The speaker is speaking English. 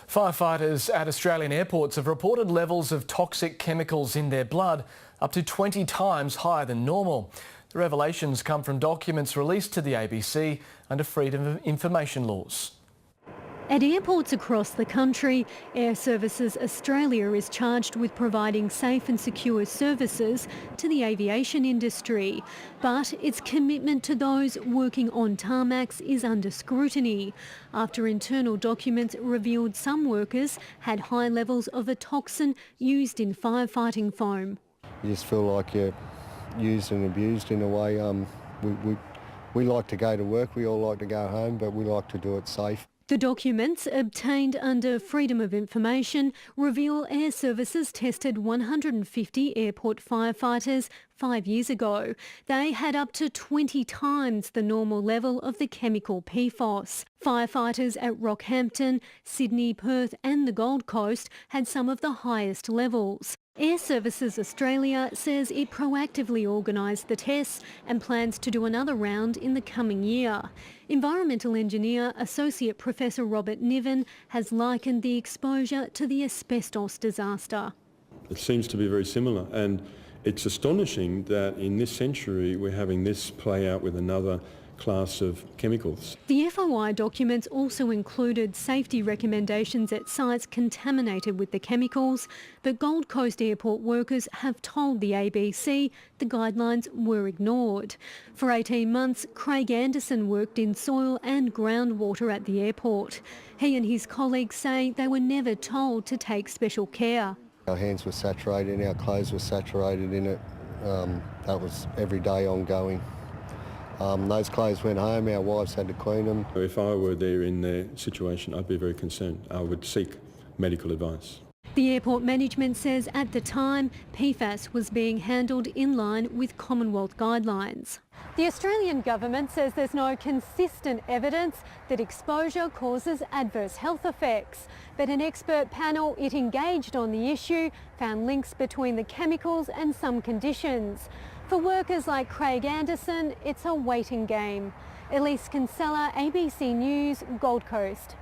Firefighters at Australian airports have reported levels of toxic chemicals in their blood up to 20 times higher than normal. The revelations come from documents released to the ABC under Freedom of Information laws. At airports across the country, Air Services Australia is charged with providing safe and secure services to the aviation industry. But its commitment to those working on tarmacs is under scrutiny after internal documents revealed some workers had high levels of a toxin used in firefighting foam. You just feel like you're used and abused in a way. We like to go to work, we all like to go home, but we like to do it safe. The documents, obtained under Freedom of Information, reveal Air Services tested 150 airport firefighters 5 years ago. They had up to 20 times the normal level of the chemical PFOS. Firefighters at Rockhampton, Sydney, Perth and the Gold Coast had some of the highest levels. Air Services Australia says it proactively organised the tests and plans to do another round in the coming year. Environmental engineer Associate Professor Robert Niven has likened the exposure to the asbestos disaster. It seems to be very similar, and it's astonishing that in this century we're having this play out with another class of chemicals. The FOI documents also included safety recommendations at sites contaminated with the chemicals, but Gold Coast airport workers have told the ABC the guidelines were ignored. For 18 months, Craig Anderson worked in soil and groundwater at the airport. He and his colleagues say they were never told to take special care. Our hands were saturated, our clothes were saturated in it. That was every day ongoing. Those clothes went home, our wives had to clean them. If I were there in their situation, I'd be very concerned. I would seek medical advice. The airport management says at the time, PFOS was being handled in line with Commonwealth guidelines. The Australian government says there's no consistent evidence that exposure causes adverse health effects. But an expert panel it engaged on the issue found links between the chemicals and some conditions. For workers like Craig Anderson, it's a waiting game. Elise, Kinsella, ABC News, Gold Coast.